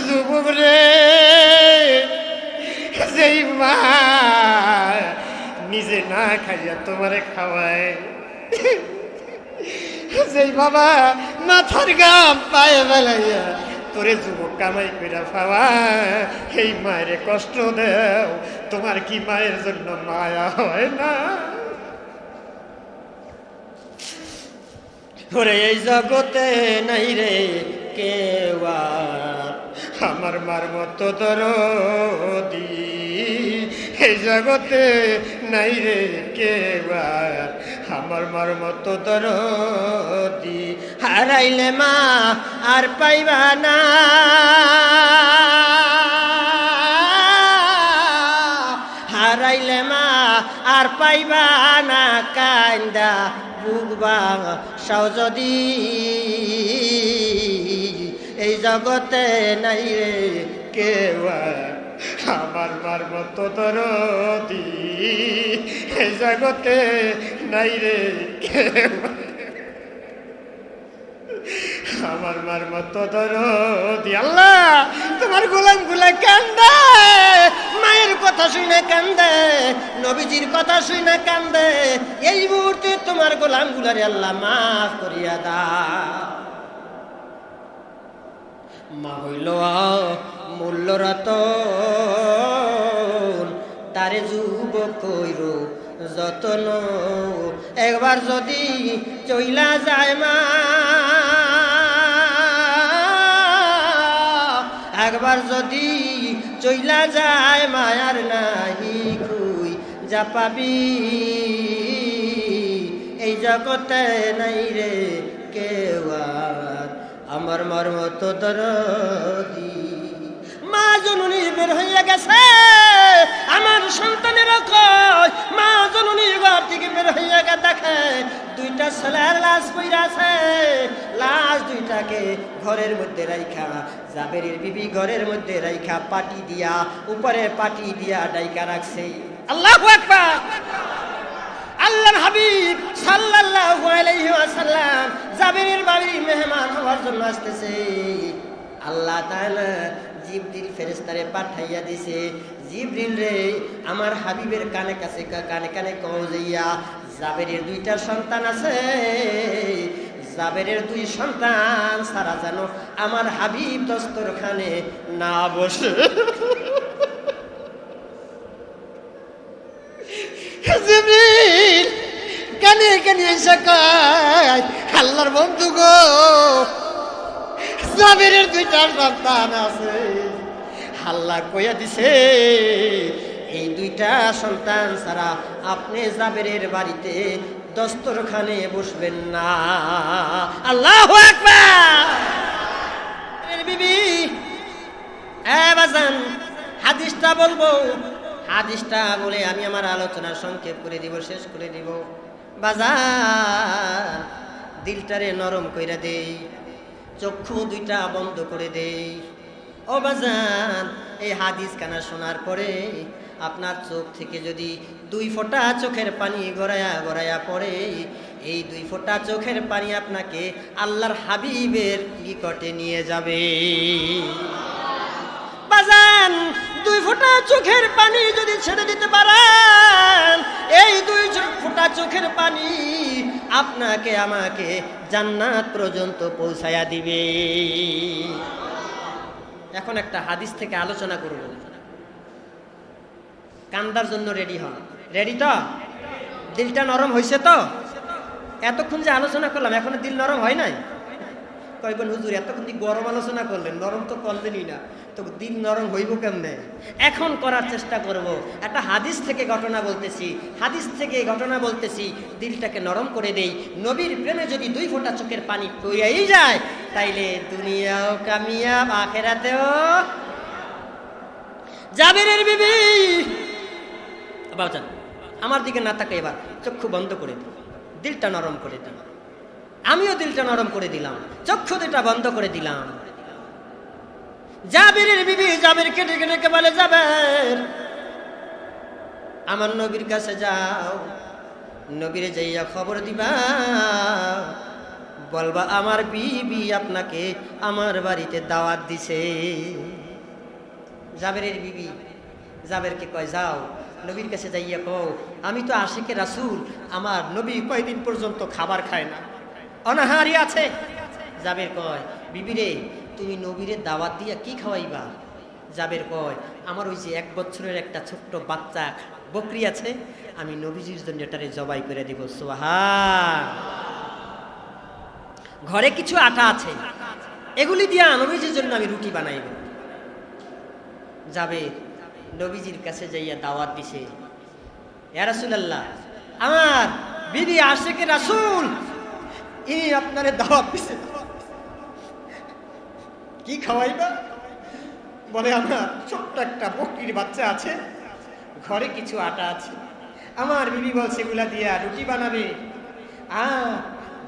যুবক রে, যেই মা নিজে না খাইয়া তোমারে খাওয়ায়, যেই বাবা মাথার গাম পায়ে বেলাইয়া তোরে যুবক কামাই করে খাওয়া, এই মায়ের কষ্ট দেও, তোমার কি মায়ের জন্য মায়া হয় না? ওরে এই জগতে নাই রে কেউ আমার মার মতো দরদি, এই জগতে নাই রে কেউ আমার মার মতো দরদি। হারাইলে মা আর পাইবা না, হারাইলে মা আর পাইবা না, কান্দা বুকবা সাও যদি, এই জগতে নাই রে কেউ আমার মার মতো দরদি, এই জগতে নাই রে কেউ আমার মার মতো দরদি। আল্লাহ, তোমার গোলাম গুলা কান্দে, মায়ের কথা শুনে কান্দে, নবীজির কথা শুনে কান্দে, এই মুহূর্তে তোমার গোলাম গুলারে আল্লাহ মাফ করিয়া দাও। মা হইল মূল্য রতন, তারে যুবক কইর যতন, একবার যদি চইলা যায় মা, একবার যদি চইলা যায় মায়ার নাহি খুই যা পাবি, এই জগতে নাই রে কেউ আমার মার মতো দরদি। মা জননী বের হইয়া গেছে, আমার সন্তানের কয়, মা জননী ঘর থেকে বের হইয়া গে দেখে দুইটা ছেলের লাশ পইরা আছে, লাশ দুইটাকে ঘরের মধ্যে রাইখা, জাবেরের বিবি ঘরের মধ্যে রাইখা পাটি দিয়া, উপরে পাটি দিয়া ডাইকা রাখছে। আল্লাহু আকবার। আল্লাহর হাবিব সাল্লাল্লাহু আলাইহি ওয়াসাল্লাম জাবেরের বাড়ি মেহমান হওয়ার জন্য আসতেছে। আল্লাহ তাআলা জিবরিল ফেরেশতারে পাঠাইয়া দিছে, জিবরিল রে আমার হাবিবের কানে কাছে কানে কানে কও যাইয়া, জাবেরের দুইটা সন্তান আছে, জাবেরের দুই সন্তান সারা যেন আমার হাবিব দস্তরখানে না বসে। জিবরিল কানে কানে এসে কয়, আল্লাহর বন্ধু গো, জাবেরের দুইটা সন্তান আছে, আল্লাহ কইয়া দিছে এই দুইটা সন্তান ছাড়া আপনি জাবেরের বাড়িতে দস্তরখানে বসবেন না। আল্লাহু আকবার। বিবি বাজান, হাদিসটা বলবো, হাদিসটা বলে আমি আমার আলোচনা সংক্ষেপ করে দিব, শেষ করে দিব। বাজান, দিলটারে নরম কইরা দেই, চক্ষু দুইটা বন্ধ করে দেই। ও বাজান, এই হাদিস কানা শোনার পরে আপনার চোখ থেকে যদি দুই ফোঁটা চোখের পানি গড়ায়া গড়ায়া পড়ে, এই দুই ফোঁটা চোখের পানি আপনাকে আল্লাহর হাবিবের নিকটে নিয়ে যাবে। বাজান, দুই ফোঁটা চোখের পানি যদি ছেড়ে দিতে পারেন, এই দুই ফোঁটা চোখের পানি আপনাকে আমাকে জান্নাত পর্যন্ত পৌঁছায়া দিবে। এখন একটা হাদিস থেকে আলোচনা করব, কান্দার জন্য রেডি হন। রেডি তো? দিলটা নরম হয়েছে তো? এতক্ষণ যে আলোচনা করলাম এখনো দিল নরম হয় নাই? কইবেন হুজুর এতক্ষণ দিয়ে গরম আলোচনা করলেন, নরম তো করলেনই না, তো দিল নরম হইব কেমনে? এখন করার চেষ্টা করব। একটা হাদিস থেকে ঘটনা বলতেছি, হাদিস থেকে ঘটনা বলতেছি, দিলটাকে নরম করে দেই। নবীর প্রেমে যদি দুই ফোঁটা চোখের পানি পড়েই যায়, তাইলে দুনিয়াও কামিয়াব, আখিরাতেও। জাবেরের বিবি, বাবাজান আমার দিকে না তাকাই, এবার চক্ষু বন্ধ করে দিই, দিলটা নরম করে দিই। আমিও দিলটা নরম করে দিলাম, চক্ষু দুটা বন্ধ করে দিলাম। জাবেরের বিবি জাবেরকে ডেকে ডেকে বলে, জাবের আমার নবীর কাছে যাও, নবীরে যাইয়া খবর দিবা বলবা আমার বিবি আপনাকে আমার বাড়িতে দাওয়াত দিছে। জাবেরের বিবি জাবেরকে কয়, যাও নবীর কাছে যাইয়া কও আমি তো আশিকে রাসূল, আমার নবী কয়দিন পর্যন্ত খাবার খায় না, অনাহারি আছে। জাবের কয়, বিবি রে তুমি নবীরে দাওয়াত দিয়া কি খাওয়াইবা? জাবের কয়, আমার ওই যে 1 বছরের একটা ছোট্ট বাচ্চা বকরি আছে, আমি নবীজির জন্য এটারে জবাই করে দিব। সুবহান। ঘরে কিছু আটা আছে, এগুলি দিয়া নবীজির জন্য আমি রুটি বানাইব। যাবে নবীজির কাছে যাইয়া দাওয়াত দিছে, ইয়া রাসূলুল্লাহ আমার বিবি আশিকে রাসূল ইনি আপনারে দাওয়াত দিছে, কি খাওয়াইবা? বলে আমার ছোট্ট একটা বকরির বাচ্চা আছে, ঘরে কিছু আটা আছে, আমার বিবি বলছে এগুলা দিয়া রুটি বানাবে,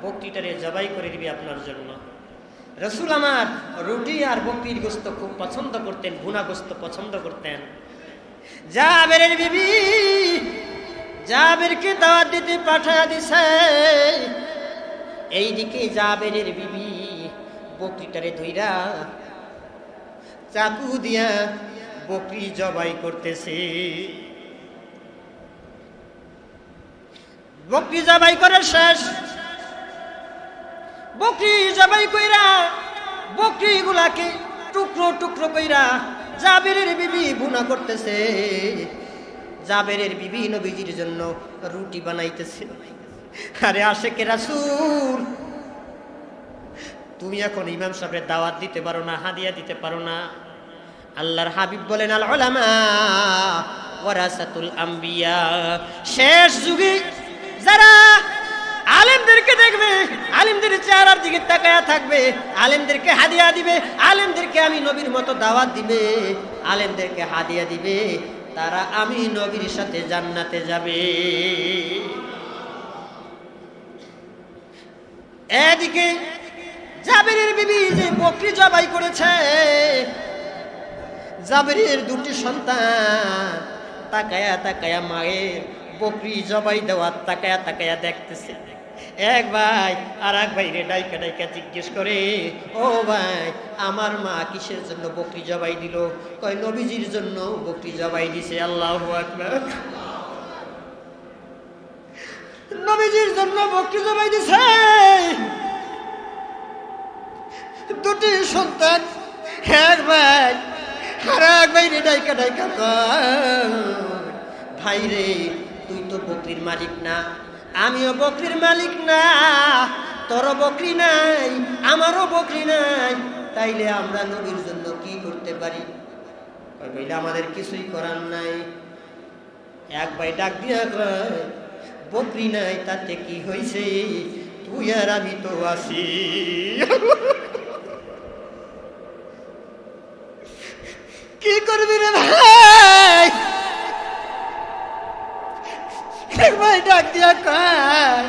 বকরিটারে জবাই করে দিবে আপনার জন্য। রসুল আমার রুটি আর বকরির গোস্ত খুব পছন্দ করতেন, ভুনা গোস্ত পছন্দ করতেন। জাবেরের বিবি জাবেরকে দাওয়াত দিতে পাঠায়া দিছে। এইদিকে জাবেরের বিবি বকরিটারে ধইরা চাকু দিয়া বকরি জবাই করতেছে। বকরি জবাই করে শেষ, বকরি জবাই কইরা বকরি গুলাকে টুকরো টুকরো কইরা জাবেরের বিবি ভুনা করতেছে। জাবেরের বিবি নবীজির জন্য রুটি বানাইতেছে। আরে আশিকে রাসূল তুমি এখন ইমাম সাহেবের দাওয়াত দিতে পারো না, হাদিয়া দিতে পারো না। আল্লাহর হাবিব বলেন, আল উলামা ওয়ারাসাতুল আম্বিয়া, শেষ যুগে যারা আলেমদেরকে দেখবে, আলেমদের চেহারার দিকে তাকায়া থাকবে, আলেমদেরকে হাদিয়া দিবে, আলেমদেরকে আমি নবীর মতো দাওয়াত দিবে, আলেমদেরকে হাদিয়া দিবে, তারা আমি নবীর সাথে জান্নাতে যাবে। এদিকে জাবেরের বিবি যে বকরি জবাই করেছে, জাবেরের 2টি সন্তান তাকায়া তাকায়া মায়ের বকরি জবাই দেওয়া তাকায়া তাকায়া দেখতেছে। এক ভাই আর এক ভাই রে ডাইকা ডাইকা জিজ্ঞেস করে, ও ভাই আমার মা কিসের জন্য বকরি জবাই দিল? কয় নবীজির জন্য বকরি জবাই দিছে। আল্লাহু আকবার। নবীজির জন্য বকরি জবাই দিছে। 2টি সন্তান, এক ভাই আর এক ভাই রে ডাইকা ডাইকা কয়, ভাই রে তুই তো বকরির মালিক না, আমিও বকরির মালিক না, তোরও বকরি নাই আমারও বকরি নাই, তাইলে আমরা নবীর জন্য কি করতে পারি? কইলে আমাদের কিছুই করার নাই। এক ভাই ডাক দিয়া কয়, বকরি নাই তাতে কি হইছে, তুই আর আমি তো আছি। কি করবি রে ভাই? ভাই ডাক দিয়া কয়,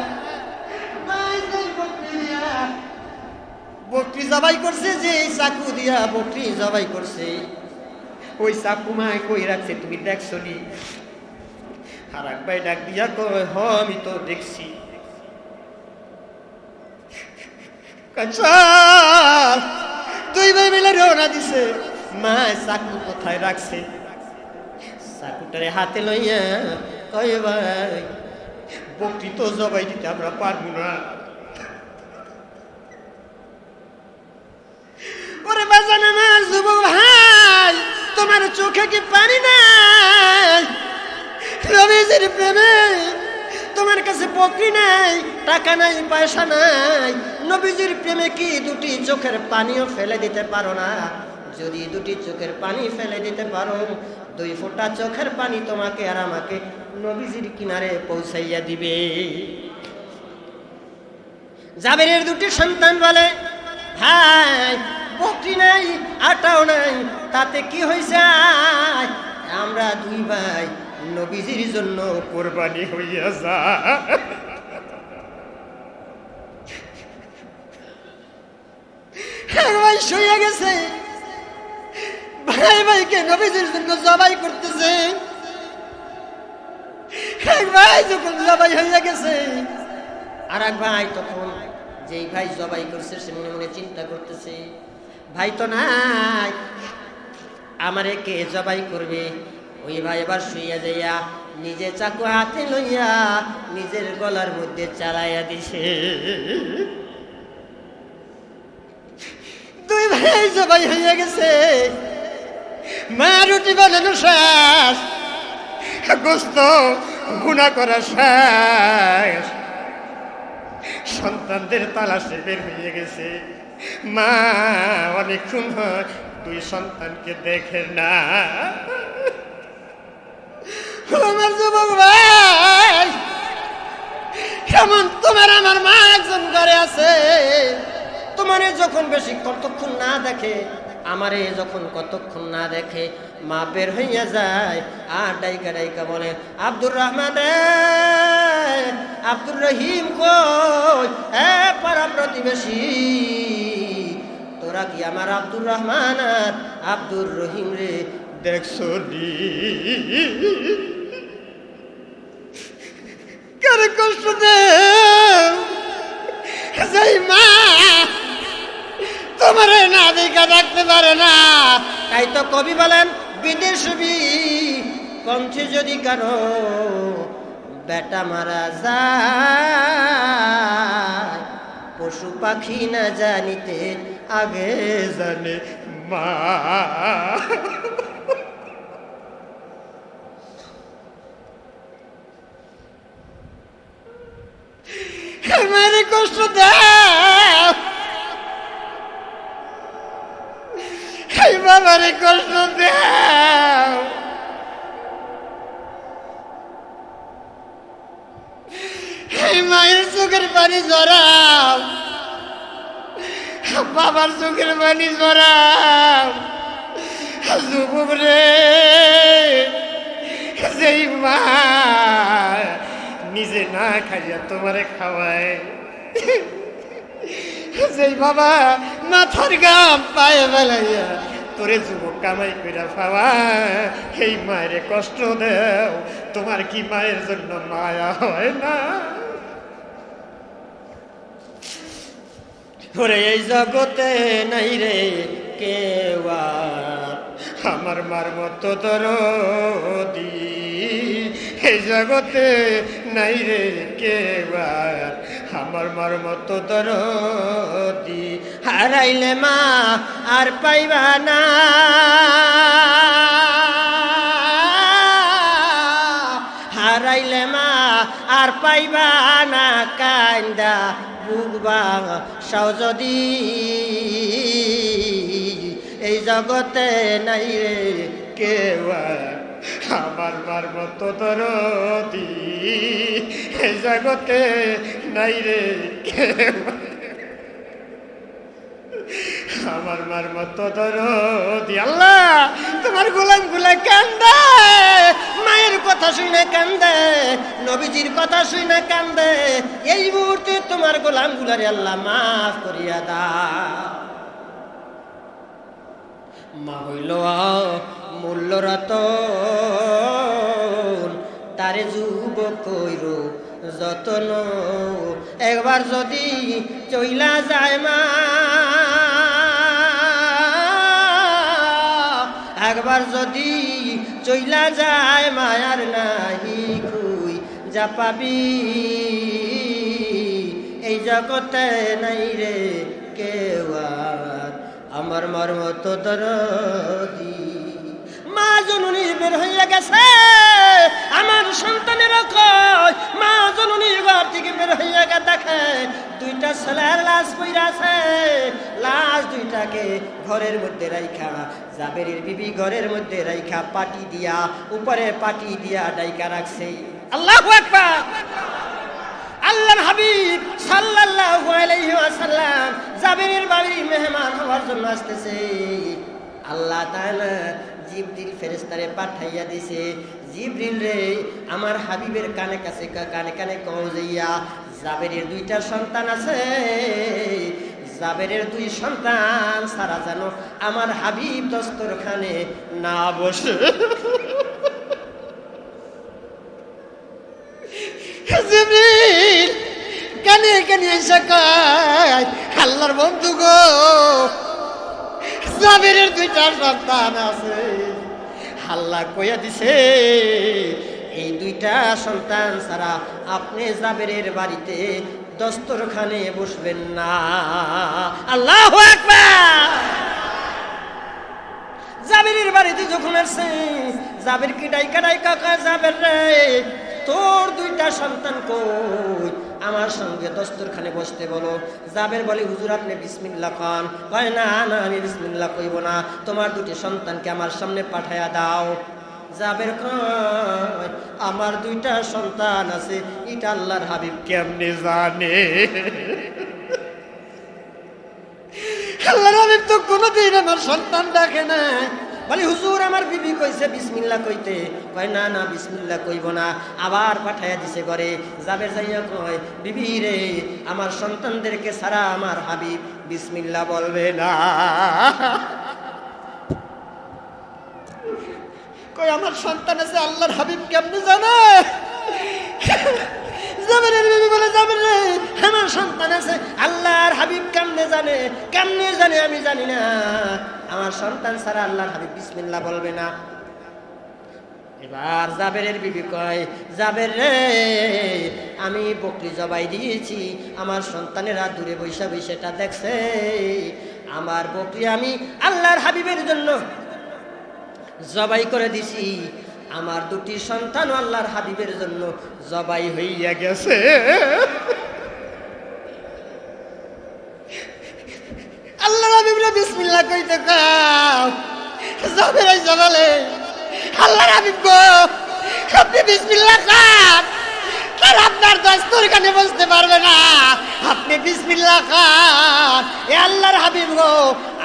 বকরি জবাই করছে, যে চাকু দিয়া বকরি জবাই করছে, ওই চাকু মায় কই রাখছে তুমি দেখছো নি? আর এক ভাই ডাক দিয়া কয়, হ আমি তো দেখছি। দুই ভাই মিলে রওনা দিছে। মা চাকু কোথায় রাখছে? চাকুটারে হাতে লইয়া কয়, ভাই বকরি তো জবাই দিতে আমরা পারবো না। ওরে বাজান আমার যুবক ভাই, তোমার চোখে কি পানি নাই? নবীজির প্রেমে তোমার কাছে বকরি নাই, টাকা নাই, পয়সা নাই, নবীজির প্রেমে কি 2টি চোখের পানিও ফেলে দিতে পারো না? যদি 2টি চোখের পানি ফেলে দিতে পারো, 2 ফোঁটা চোখের পানি তোমাকে আর আমাকে নবীজির কিনারে পৌঁছাইয়া দিবে। জাবেরের 2টি সন্তান বলে, ভাই বকরি নাই, আটাও নাই, তাতে কি হইছে? আমরা 2 ভাই নবীজির জন্য কোরবানি হইয়া যা। ভাই শুয়ে গেছে, ভাই ভাইকে নবীজির জন্য জবাই করতেছে। এক ভাই যখন জবাই হইয়া গেছে, আর এক ভাই তখন যেই ভাই জবাই করছে সে মনে মনে চিন্তা করতেছে, ভাই তো নাই, আমারে কে জবাই করবে। ওই ভাই এবার শুইয়া যাইয়া নিজে চাকু হাতে লইয়া নিজের গলার মধ্যে চালাইয়া দিছে। দুই ভাই জবাই হইয়া গেছে, মা রুটি বানানো শেষ, গোস্ত গুনাহ করা শেষ, সন্তানদের তালাশে বের হয়ে গেছে। মা অনেকক্ষণ হয় দুই সন্তানকে দেখে না। আমার যুবক ভাই, কেমন তোমার আমার মা একজন ঘরে আছে, তোমারে যখন বেশি কতক্ষণ না দেখে, আমারে যখন কতক্ষণ না দেখে, মা বের হইয়া যায় আর ডাইকা ডাইকা বলে, আব্দুর রহমান রে, আব্দুর রহিম কই, পাড়া প্রতিবেশী, তোরা কি আমার আব্দুর রহমান আর আব্দুর রহিম রে দেখছো নি? কারে কষ্ট দেও, যেই মা তোমারে না দেখা রাখতে পারে না। তাই তো কবি বলেন, বিদেশী কণ্ঠে যদি কারো বেটা মারা যায়, পশু পাখি না জানিতে আগে জানে মা। আমারে কষ্ট দাও, এই বাবারে কষ্ট দাও, এই মায়ের চোখের পানি ঝরাও, বাবার চোখের পানি ঝরাও। যুবক রে, যেই মা নিজে না খাইয়া তোমারে খাওয়ায়, যেই বাবা মাথার গাম পায়ে বেলাইয়া তোরে যুবক কামাই কইরা খাওয়া, এই মায়ের কষ্ট দেও, তোমার কি মায়ের জন্য মায়া হয় না? ওরে এই জগতে নাই রে কেউ আমার মার মতো দরদি, এই জগতে নাই রে কেউ আমার মার মতো দরদি। হারাইলে মা আর পাইবা না, হারাইলে মা আর পাইবা না, কান্দা বুকবা সাও যদি, এই জগতে নাই রে কেউ আমার মার মতো দরদি, এই জগতে নাই রে কেউ আমার মার মতো দরদি। আল্লাহ, তোমার গোলাম গুলা কান্দে, মায়ের কথা শুনে কান্দে, নবীজির কথা শুনে কান্দে, এই মুহূর্তে তোমার গোলাম গুলারে আল্লাহ মাফ করিয়া দাও। মা হইল মূল্য রতন, তারে যুবক কইর যতন, একবার যদি চইলা যায় মা, একবার যদি চইলা যায় মায়ার নাহি খুই যা পাবি, এই জগতে নাই রে কেউ আমার মার মতো দরদি। মা জননী বের হইয়া গেছে, আমার সন্তানের কয়, মা জননী ঘর থেকে বের হইয়া গে দেখে দুইটা ছেলের লাশ পইরা আছে, লাশ দুইটাকে ঘরের মধ্যে রাইখা, জাবেরের বিবি ঘরের মধ্যে রাইখা পাটি দিয়া, উপরে পাটি দিয়া ডাইকা রাখছে। আল্লাহু আকবার। আল্লাহর হাবিব সাল্লাল্লাহু আলাইহি ওয়াসাল্লাম জাবেরের বাড়ি মেহমান হওয়ার জন্য আসতেছে। আল্লাহ তাআলা জিবরিল ফেরেশতারে পাঠাইয়া দিছে, জিবরিল রে আমার হাবিবের কানে কাছে কানে কানে কও যাইয়া, জাবেরের দুইটা সন্তান আছে, জাবেরের দুই সন্তান সারা যেন আমার হাবিব দস্তরখানে না বসে। জিবরিল কানে ডেকে নিয়ে এসে কয়, আল্লাহর বন্ধু গো, জাবেরের 2টা সন্তান আছে। আল্লাহ কইয়া দিছে এই 2টা সন্তান ছাড়া আপনি জাবেরের বাড়িতে দস্তরখানে বসবেন না। আল্লাহু আকবার। জাবেরের বাড়িতে যখন আসছে, জাবের কি ডাইকা কাকা, জাবের রে তোর 2টা সন্তান কই, আমার সঙ্গে দস্তরখানে বসতে বলো। জাবের বলে, হুজুর আপনি বিসমিল্লাহ খান। কয় না না, আমি বিসমিল্লাহ কইব না, তোমার 2টি সন্তানকে আমার সামনে পাঠায়া দাও। জাবের কয়, আমার 2টা সন্তান আছে, এটা আল্লাহর হাবিব কেমনে জানে? আল্লাহর হাবিব তো কোনোদিন আমার সন্তান ডাকে না। বলে, হুজুর আমার বিবি কইছে বিসমিল্লাহ কইতে। কয় না না, বিসমিল্লাহ কইব না। আবার পাঠাইয়া দিছে ঘরে। জাবের যাইয়া কয়, বিবি রে, আমার সন্তানদেরকে ছাড়া আমার হাবিব বিসমিল্লাহ বলবে না। কই আমার সন্তান আছে, আল্লাহর হাবিব কেমনে জানে? জাবেরের বিবি বলে, জাবের রে, আমার সন্তান আছে, আল্লাহর হাবিব কেমনে জানে? কেমনে জানে আমি জানি না, আমার সন্তান ছাড়া আল্লাহর হাবিব বিসমিল্লাহ বলবে না। এবার জাবেরের বিবি কয়, জাবের রে, আমি বকরি জবাই দিয়েছি, আমার সন্তানেরা দূরে বৈশা বৈশাটা দেখছে। আমার বকরি আমি আল্লাহর হাবিবের জন্য জবাই করে দিছি, আমার 2টি সন্তান আল্লাহর হাবিবের জন্য জবাই হইয়া গেছে। আল্লাহর হাবিবরে বিসমিল্লাহ কইতে কাও। জাবের আইসা বলে, আল্লাহর হাবিব গো, আপনি বিসমিল্লাহ খান, আর আপনার দস্তরখানে বসতে পারবে না, আপনি বিসমিল্লাহ খান। এ আল্লাহর হাবিব গো,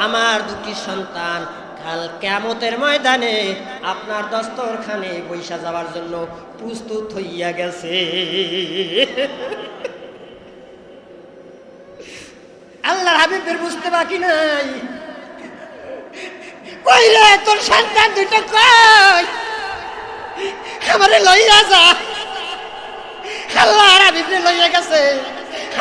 আমার 2টি সন্তান কাল কিয়ামতের ময়দানে আপনার দস্তরখানে বৈশা যাওয়ার জন্য প্রস্তুত হইয়া গেছে। আল্লাহর হাবিবের বুঝতে বাকি নাই। কই রে, তোর সন্তান 2টা কই, আমারে লইয়া যা। আল্লাহর হাবিবরে লইয়া গেছে।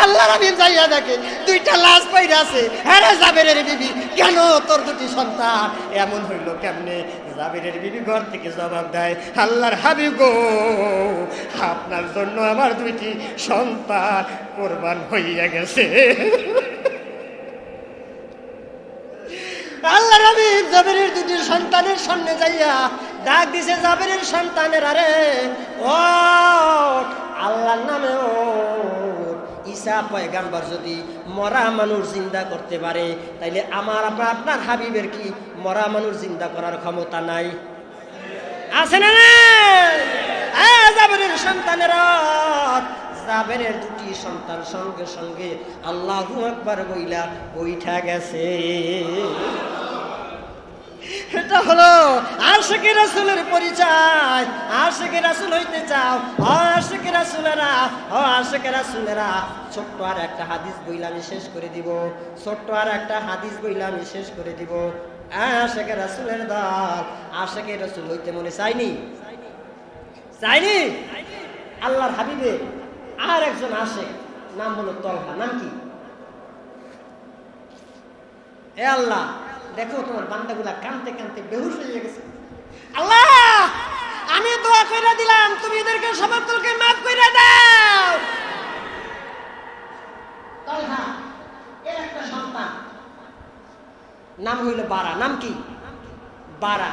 আল্লাহর হাবিব যাইয়া দেখে 2টা লাশ পইরা আছে। আরে জাবেরের বিবি, কেন তোর 2টি সন্তান এমন হইল কেমনে? জাবেরের বিবি ঘর থেকে জবাব দেয়, আল্লাহর হাবিব গো, আপনার জন্য আমার 2টি সন্তান কোরবান হইয়া গেছে। আল্লাহর হাবিব জাবেরের 2টি সন্তানের সামনে যাইয়া ডাক দিছে, জাবেরের সন্তানের, আরে ও আল্লাহর নামে ও, ঈসা পয়গাম্বর যদি মরা মানুষ জিন্দা করতে পারে, তাইলে আমার আপনার হাবিবের কি মরা মানুষ জিন্দা করার ক্ষমতা নাই? আছে না? জাবেরের সন্তানেরা, জাবেরের 2টি সন্তান সঙ্গে সঙ্গে আল্লাহু আকবার বইলা বইঠা গেছে। এটা হলো আশিকে রাসূলের পরিচয়। আশিকে রাসূল হইতে চাও, আশিকে রাসূলেরা, আশিকে রাসূলেরা, ছোট্ট আর একটা হাদিস বইলা আমি শেষ করে দিব, ছোট্ট আর একটা হাদিস বইলা আমি শেষ করে দিব। আশিকে রাসূলের দল, আশিকে রাসূল হইতে মনে চাইনি? চাইনি? আল্লাহর হাবিবে আর একজন আশিক, নাম হলো তলহা। নাম কি? এ আল্লাহ, দেখো তোমার বান্দাগুলা কানতে কানতে বেহুশ হয়ে গেছে। আল্লাহ, আমি দোয়া কইরা দিলাম, তুমি এদেরকে সবাইকে মাফ কইরা দাও। তলহা এর একটা সন্তান, নাম হইল বারা। নাম কি? বারা।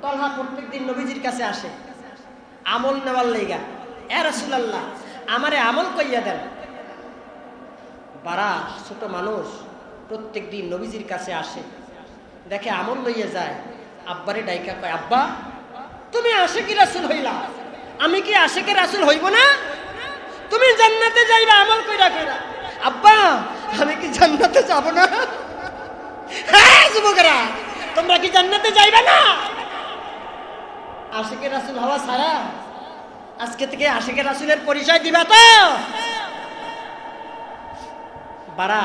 তলহা প্রত্যেকদিন নবীজির কাছে আসে আমল নেওয়ার লাইগা। এ রাসূলুল্লাহ, আমারে আমল কইয়া দেন। বারা ছোট মানুষ, প্রত্যেক দিন নবীজির কাছে আসে, দেখে আমল লইয়া যায়। আব্বারে ডাইকা কয়, আব্বা তুমি আশিকি রাসূল হইলা, আমি কি আশিকি রাসূল হইব না? তুমি জান্নাতে যাইবা আমল কইরা কইরা। আব্বা আমি কি জান্নাতে যাব না? হ্যাঁ যুবকেরা, তোমরা কি জান্নাতে যাইবা না? আশিকি রাসূল হওয়া ছাড়া আজকে থেকে আশিকি রাসূলের পরিচয় দিবা তো? বারা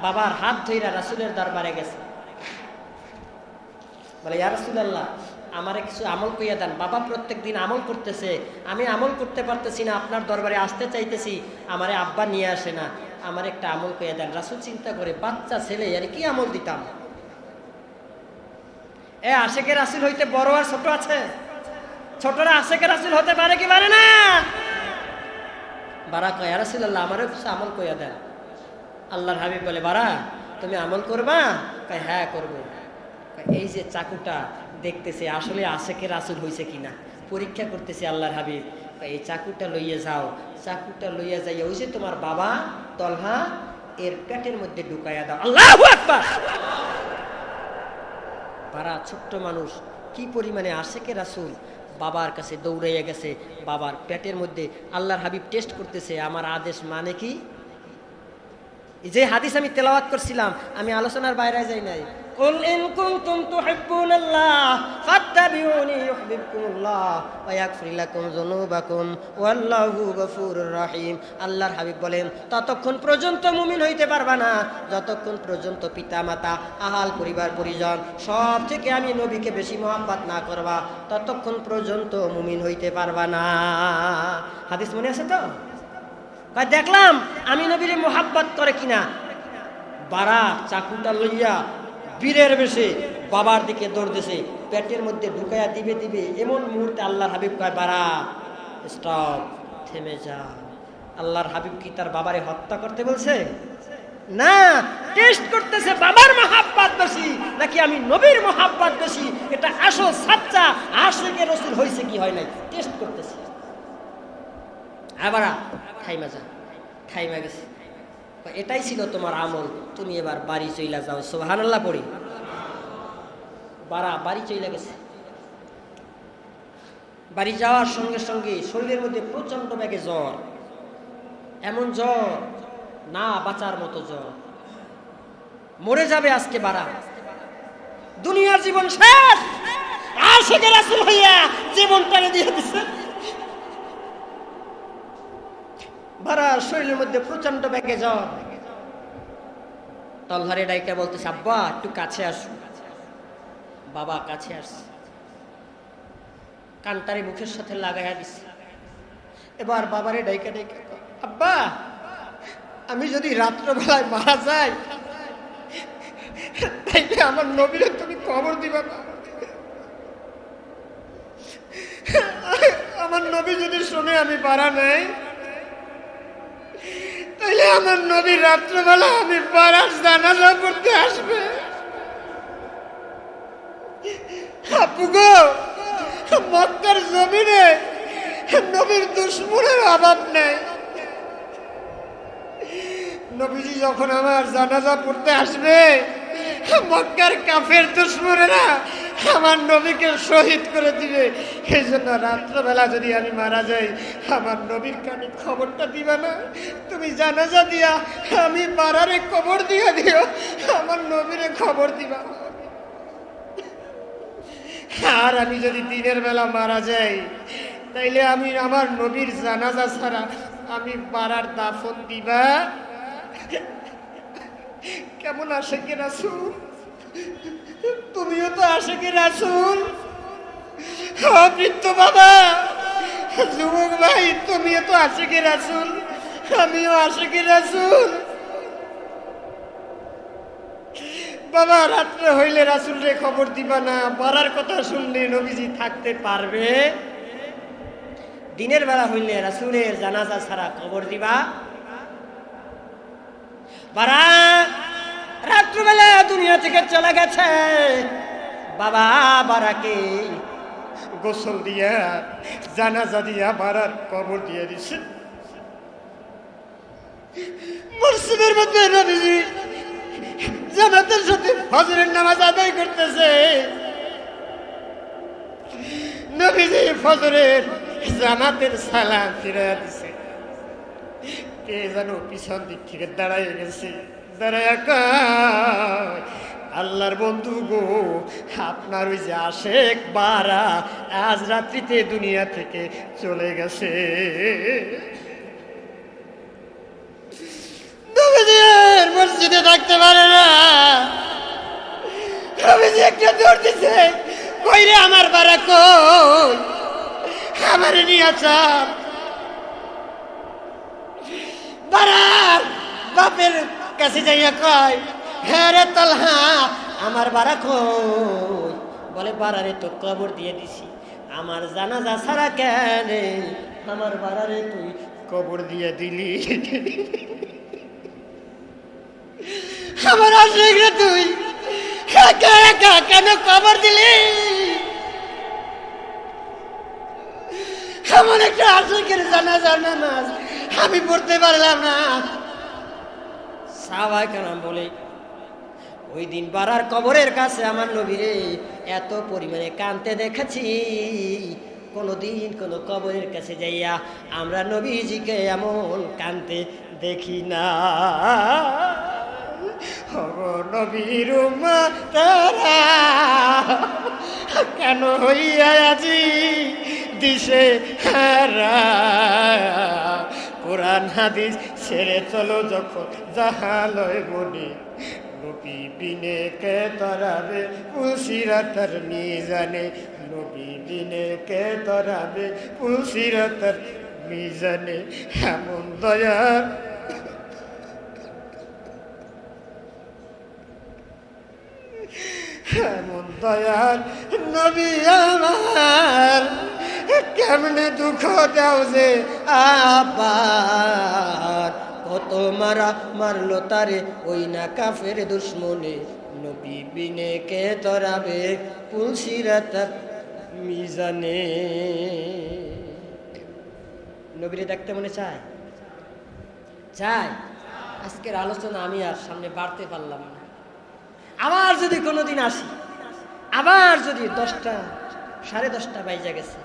বাবার হাত ধইরা রাসূলের দরবারে গেছে। বলে ইয়া রাসূলুল্লাহ আমারে কিছু আমল কইয়া দেন, বাবা প্রত্যেক দিন আমল করতেছে, আমি আমল করতে পারতেছি না, আপনার দরবারে আসতে চাইতেছি, আমারে আব্বা নিয়ে আসে না, আমার একটা আমল কইয়া দেন। রাসূল চিন্তা করে বাচ্চা ছেলে আর কি আমল দিতাম, আশেকের রাসূল হইতে বড় আর ছোট আছে? ছোটরা আশেকের রাসূল হতে পারে কি পারে না? বারা কয় ইয়া রাসূলুল্লাহ আমারও কিছু আমল কইয়া দেন। আল্লাহর হাবিব বলে বারা তুমি আমল করবা? কয় হ্যাঁ করবো। এই যে চাকুটা দেখতেছে আসলে আশেকের রাসূল হইছে কিনা পরীক্ষা করতেছে আল্লাহর হাবিব। এই চাকুটা লইয়া যাও, চাকুটা লইয়া যাইয়া ওই যে তোমার বাবা তলহা এর পেটের মধ্যে ঢুকাইয়া দাও। আল্লাহু আকবার। বারা ছোট্ট মানুষ কি পরিমাণে আশেকের রাসূল, বাবার কাছে দৌড়াইয়া গেছে, বাবার পেটের মধ্যে। আল্লাহর হাবিব টেস্ট করতেছে আমার আদেশ মানে কি। যে হাদিস আমি তেলাওয়াত করছিলাম, আমি আলোচনার বাইরে যাই নাই। কুল ইন কুনতুম তুহিব্বুনাল্লাহ ফাত্তাবিউনি ইউহিব্বুকুমুল্লাহ ওয়া ইয়াগফির লাকুম যুনুবাকুম ওয়াল্লাহু গফুরুর রহিম। আল্লাহর হাবিব বলেন ততক্ষণ পর্যন্ত মুমিন হইতে পারবা না যতক্ষণ পর্যন্ত পিতামাতা, আহাল পরিবার পরিজন সব থেকে আমি নবীকে বেশি মহব্বত না করবা, ততক্ষণ পর্যন্ত মুমিন হইতে পারবা না। হাদিস মনে আছে তো? দেখলাম আমি নবীর মোহাব্বত করে কিনা। বারা চাকুটা লইয়া বীরের বেশে বাবার দিকে দৌড় দিছে, পেটের মধ্যে ঢুকাইয়া দিবে দিবে এমন মুহূর্তে আল্লাহর হাবিব কয় বারা স্টপ, থেমে যা। আল্লাহর হাবিব কি তার বাবারে হত্যা করতে বলছে? না, টেস্ট করতেছে বাবার মোহাব্বত বেশি নাকি আমি নবীর মোহাব্বত বেশি। এটা আসল সাচ্চা আশিকে রাসূল হইছে কি হয় নাই টেস্ট করতেছে। আবার থাইমা যা, থাইমা গেছে। এটাই ছিল তোমার আমল, তুমি এবার বাড়ি চইলা যাও। সুবহানাল্লাহ পড়ি। বারা বাড়ি চইলা গেছে। বাড়ি যাওয়ার সঙ্গে সঙ্গে শরীরের মধ্যে প্রচন্ড বেগে জ্বর, এমন জ্বর না বাঁচার মতো জ্বর, মরে যাবে আজকে। বারা দুনিয়ার জীবন শেষ, আশিকের রাসূল হইয়া জীবনটারে দিয়ে দিছে। বারার শরীরের মধ্যে প্রচন্ড বেগে জ্বর। তলহারে ডাইকা বলতেছে আব্বা একটু কাছে আসো। বাবা কাছে আসছে, কানটারে মুখের সাথে লাগাইয়া দিছে। এবার বাবারে ডাইকা ডাইকা আব্বা আমি যদি রাত্রবেলায় মারা যাই তাইলে আমার নবীরে তুমি কবর দিবা না। আমার নবী যদি শুনে আমি পারা নাই তাইলে আমার নবী রাত্রবেলা আমি পারার জানাজা পড়তে আসবে। আপু গো, মক্কার জমিনে নবীর দুশমনের অভাব নেই। নবীজি যখন আমার জানাজা পড়তে আসবে মক্কার কাফের দুশমনেরা আমার নবীকে শহীদ করে দিবে। এই জন্য রাত্রবেলা যদি আমি মারা যাই আমার নবীর কানে খবরটা দিবা না, তুমি জানাজা দিয়া আমি পাড়ারে কবর দিয়া দিও, আমার নবীরে খবর দিবা। আর আমি যদি দিনের বেলা মারা যাই তাইলে আমি আমার নবীর জানাজা ছাড়া আমি পাড়ার দাফন দিবা। কেমন আশিকে রাসূল, তুমিও তো আশিকে রাসূল। বৃদ্ধ বাবা, যুবক ভাই, তুমিও তো আশিকে রাসূল, আমিও আশিকে রাসূল। বাবা রাত্রে হইলে রাসূলরে খবর দিবা না, পাড়ার কথা শুনলে নবীজি থাকতে পারবে? দিনের বেলা হইলে রাসূলের জানাজা ছাড়া খবর দিবা? বারা রাত্রবেলা দুনিয়া থেকে চলে গেছে। বাবা বারাকে গোসল দিয়া জানাজা দিয়া বারার কবর দিয়ে দিছে। মসজিদের মধ্যে নবীজি জামাতের সাথে ফজরের নামাজ আদায় করতেছে। নবীজি ফজরের জামাতের সালাম ফিরাইয়া দিছে। কে যেন পিছন দিক থেকে দাঁড়ায় গেছে, দাঁড়ায় কয় আল্লাহর বন্ধু গো, আপনার ওই যে আশেক বারা আজ রাত্রিতে দুনিয়া থেকে চলে গেছে। মসজিদে থাকতে পারে না, নবীজি একটা দৌড় দিছে, কই রে আমার বাড়া কই, আমার নিয়ে আসাম। বাড়ার বাপের কাছে যাইয়া কয়, হ্যাঁ রে তালহা আমার বাড়া কই? বলে বাড়ারে তো কবর দিয়ে দিছি, আমার জানাজা ছাড়া কেন আমার বাড়ারে তুই কবর দিয়ে দিলি? আমার আশিক রে তুই একা একা কেন কবর দিলি? এমন একটা আশিকের জানাজার নামাজ আমি পড়তে পারলাম না। সাহাবায়ে কেরাম বলে, ওই দিন বাড়ার কবরের কাছে আমার নবীরে এত পরিমাণে কাঁদতে দেখেছি, কোনদিন কোন কবরের কাছে যাইয়া আমরা নবীজিকে এমন কাঁদতে দেখি না। নবীর উম্মতেরা কেন হইয়া আজি দিশে হারা? কোরআন হাদিস ছেড়ে চলো যখন জাহালয় মনে, নবী বিনে কে তরাবে পুলসিরাতার মিজানে, নবী বিনে কে তরাবে পুলসিরাতার মিজানে। এমন দয়া এমন দয়াল নবী আমার, কেমনে দুঃখ দাও যে আবার, কত মারা মারলো তারে ওই না কাফের দুশ্মনে, নবী বিনে কে তরাবে পুলসিরাতার মিজানে। নবীরে দেখতে মনে চায়? চায়। আজকের আলোচনা আমি আর সামনে বাড়তে পারলাম না। আবার যদি কোনোদিন আসি, আবার যদি 10টা 10:30 বাজে গেছে,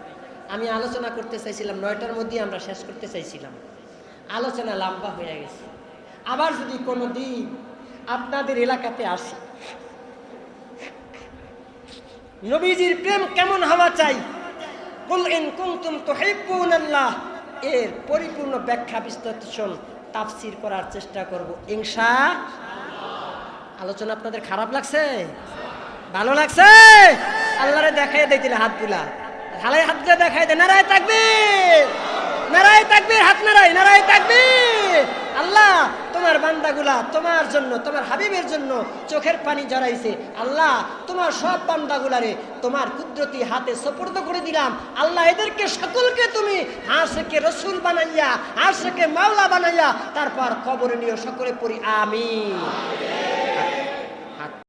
আমি আলোচনা করতে চাইছিলাম 9টার মধ্যে আমরা শেষ করতে চাইছিলাম, আলোচনা লম্বা হয়ে গেছে। আবার যদি কোনোদিন আপনাদের এলাকাতে আসি, নবীজির প্রেম কেমন হওয়া চাই, কুল ইন কুনতুম তুহিব্বুনাল্লাহ, এর পরিপূর্ণ ব্যাখ্যা বিশ্লেষণ তাফসীর করার চেষ্টা করব ইনশাআল্লাহ। আলোচনা আপনাদের খারাপ লাগছে? ভালো লাগছে? আল্লাহরে দেখাই দিলে হাতগুলা ঢালাই হাতগুলা দেখাই দে, নারায়ে তাকবীর, নারায়ে তাকবীর, হাত নারায়, নারায়ে তাকবীর। আল্লাহ তোমার বান্দাগুলা তোমার জন্য, তোমার হাবিবের জন্য চোখের পানি জড়াইছে। আল্লাহ তোমার সব বান্দাগুলারে তোমার কুদরতি হাতে সুপুর্দ করে দিলাম। আল্লাহ এদেরকে সকলকে তুমি আশিকে রাসূল বানাইয়া, আশিকে মাওলা বানাইয়া তারপর কবরে নিয়ে সকলে পড়ি আমিন।